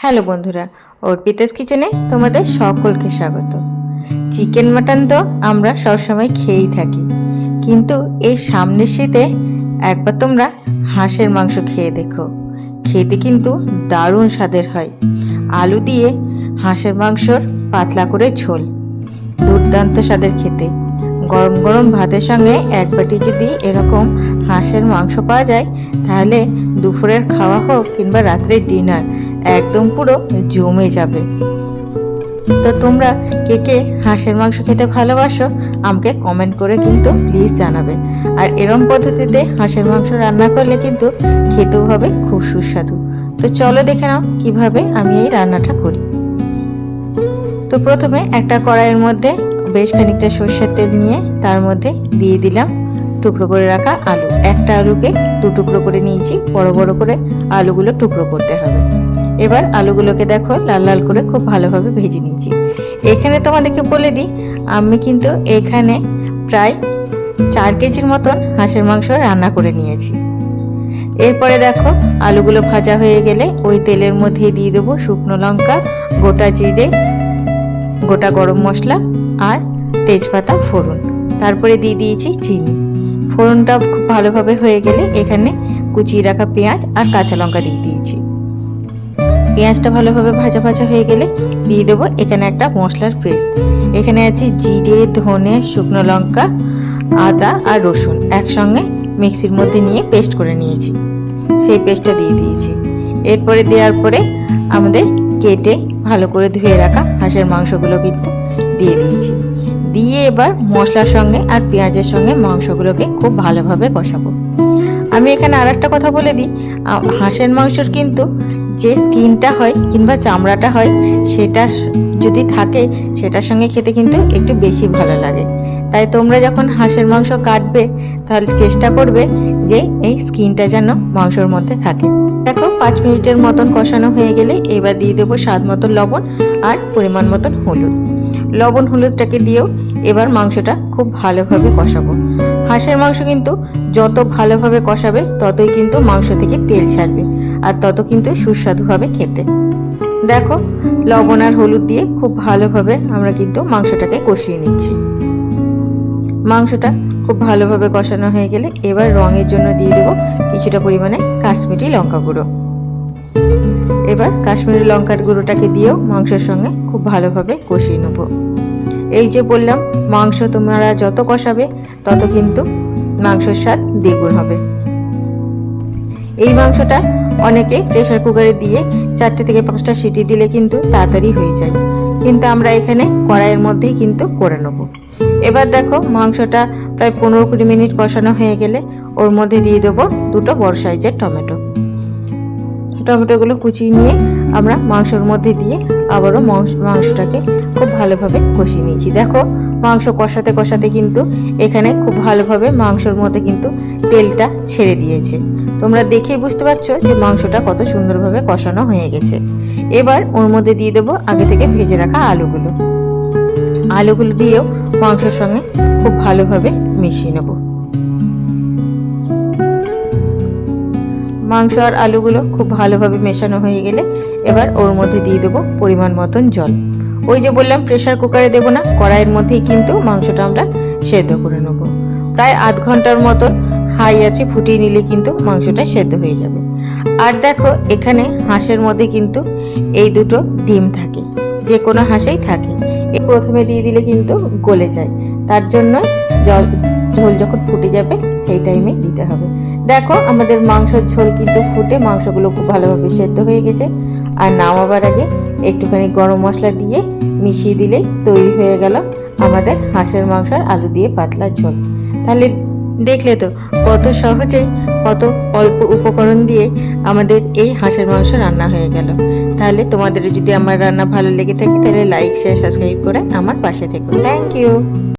Hello বন্ধুরা, অর্পিতাস কিচেনে তোমাদের সকলকে স্বাগত। চিকেন মাটন তো আমরা সবসময় খেয়েই থাকি, কিন্তু এই সামনের শীতে একবার তোমরা হাঁসের মাংস খেয়ে দেখো। খেতে কিন্তু দারুণ স্বাদের হয়। আলু দিয়ে হাঁসের মাংসর পাতলা করে ঝোল, দুর্দান্ত স্বাদের খেতে। গরম গরম ভাতের সঙ্গে এক বাটি যদি এরকম হাঁসের মাংস পাওয়া যায়, তাহলে দুপুরের খাওয়া হোক কিংবা রাত্রের ডিনার একদম পুরো জমে যাবে। তো তোমরা কে কে হাঁসের মাংস খেতে ভালোবাসো আমাকে কমেন্ট করে কিন্তু প্লিজ জানাবে। আর এরম পদ্ধতিতে হাঁসের মাংস রান্না করলে কিন্তু খেতেও হবে খুব সুস্বাদু। তো চলো দেখে নাও কিভাবে আমি এই রান্নাটা করি। তো প্রথমে একটা কড়াইয়ের মধ্যে বেশ খানিকটা সরষের তেল নিয়ে তার মধ্যে দিয়ে দিলাম টুকরো করে রাখা আলু। একটা আলুকে দু টুকরো করে নিয়েছি, বড় বড় করে আলুগুলো টুকরো করতে হবে। এবার আলুগুলোকে দেখো লাল লাল করে খুব ভালোভাবে ভেজে নিয়েছি। এখানে তোমাদেরকে বলে দিই, আমি কিন্তু এখানে প্রায় 4 কেজির মতন হাঁসের মাংস রান্না করে নিয়েছি। এরপরে দেখো আলুগুলো ভাজা হয়ে গেলে ওই তেলের মধ্যে দিয়ে দেবো শুকনো লঙ্কা, গোটা জিরে, গোটা গরম মশলা আর তেজপাতা ফোড়ন। তারপরে দিয়ে দিয়েছি চিনি। ফোড়নটা খুব ভালোভাবে হয়ে গেলে এখানে কুচিয়ে রাখা পেঁয়াজ আর কাঁচা লঙ্কা দিয়ে দিয়েছি। পেঁয়াজটা ভালোভাবে ভাজা ভাজা হয়ে গেলে দিয়ে দেবো এখানে একটা মশলার পেস্ট। এখানে আছে জিরে, ধনে, শুকনো লঙ্কা, আদা আর রসুন একসঙ্গে মিক্সির মধ্যে নিয়ে পেস্ট করে নিয়েছি। সেই পেস্টটা দিয়ে দিয়েছি। এরপরে দেওয়ার পরে আমাদের কেটে ভালো করে ধুয়ে রাখা হাঁসের মাংসগুলো কিন্তু দিয়ে দিয়েছি। দিয়ে এবার মশলার সঙ্গে আর পেঁয়াজের সঙ্গে মাংসগুলোকে খুব ভালোভাবে কষাবো। আমি এখানে আর একটা কথা বলে দিই, হাঁসের মাংসর কিন্তু যে স্কিনটা হয় কিংবা চামড়াটা হয় সেটা যদি থাকে সেটার সঙ্গে খেতে কিন্তু একটু বেশি ভালো লাগে। তাই তোমরা যখন হাঁসের মাংস কাটবে তাহলে চেষ্টা করবে যে এই স্কিনটা যেন মাংসর মধ্যে থাকে। দেখো 5 মিনিটের মতন কষানো হয়ে গেলে এবার দিয়ে দেবো স্বাদ মতন লবণ আর পরিমাণ মতন হলুদ। লবণ হলুদটাকে দিয়েও এবার মাংসটা খুব ভালোভাবে কষাবো। হাঁসের মাংস কিন্তু যত ভালোভাবে কষাবে ততই কিন্তু মাংস থেকে তেল ছাড়বে আর তত কিন্তু সুস্বাদু হবে খেতে। দেখো লবণ আর হলুদ দিয়ে খুব ভালোভাবে আমরা কিন্তু মাংসটাকে কষিয়ে নিচ্ছি। মাংসটা খুব ভালোভাবে কষানো হয়ে গেলে এবার রঙের জন্য দিয়ে দেবো কিছুটা পরিমাণে কাশ্মীরি লঙ্কা গুঁড়ো। এবার কাশ্মীরি লঙ্কার গুঁড়োটাকে দিয়েও মাংসের সঙ্গে খুব ভালোভাবে কষিয়ে নেব। এই যে বললাম, মাংস তোমরা যত কষাবে তত কিন্তু মাংসের স্বাদ দ্বিগুণ হবে। এই মাংসটা অনেকে প্রেসার কুকারে দিয়ে 4 থেকে 5টা সিটি দিলে কিন্তু তাড়াতাড়ি হয়ে যায়, কিন্তু আমরা এখানে কড়াইয়ের মধ্যেই কিন্তু করে নেব। এবার দেখো মাংসটা প্রায় 15-20 মিনিট কষানো হয়ে গেলে ওর মধ্যে দিয়ে দেবো 2টো বড় সাইজের টমেটো। টমেটোগুলো কুচিয়ে নিয়ে আমরা মাংসর মধ্যে দিয়ে আবারও মাংসটাকে খুব ভালোভাবে কষিয়ে নিয়েছি। দেখো মাংস কষাতে কষাতে কিন্তু এখানে খুব ভালোভাবে মাংসর মধ্যে কিন্তু তেলটা ছেড়ে দিয়েছে। তোমরা দেখেই বুঝতে পারছো যে মাংসটা কত সুন্দরভাবে কষানো হয়ে গেছে। এবার ওর মধ্যে দিয়ে দেবো আগে থেকে ভেজে রাখা আলুগুলো। আলুগুলো দিয়েও মাংসের সঙ্গে খুব ভালোভাবে মিশিয়ে নেব। মাংস আর আলুগুলো খুব ভালোভাবে মেশানো হয়ে গেলে এবার ওর মধ্যে দিয়ে দেবো পরিমাণ মতন জল। ওই যে বললাম প্রেসার কুকারে দেবো না, কড়াইয়ের মধ্যেই কিন্তু মাংসটা আমরা সেদ্ধ করে নেব। প্রায় আধ ঘন্টার মতন হাই আছে ফুটিয়ে নিলে কিন্তু মাংসটা সেদ্ধ হয়ে যাবে। আর দেখো এখানে হাঁসের মধ্যে কিন্তু এই 2টো ডিম থাকে, যে কোনো হাঁসেই থাকে। প্রথমে দিয়ে দিলে কিন্তু গলে যায়, তার জন্য ঝোল যখন ফুটে যাবে সেই টাইমে দিতে হবে। দেখো আমাদের মাংসের ঝোল কিন্তু ফুটে মাংসগুলো খুব ভালোভাবে সেদ্ধ হয়ে গেছে। আর নামাবার আগে একটুখানি গরম মশলা দিয়ে মিশিয়ে দিলেই তৈরি হয়ে গেল আমাদের হাঁসের মাংস আর আলু দিয়ে পাতলা ঝোল। তাহলে দেখলে তো কত সহজে, কত অল্প উপকরণ দিয়ে আমাদের এই হাঁসের মাংস রান্না হয়ে গেল। তাহলে তোমাদের যদি আমার রান্না ভালো লেগে থাকে তাহলে লাইক, শেয়ার, সাবস্ক্রাইব করে আমার পাশে থেকো। Thank you.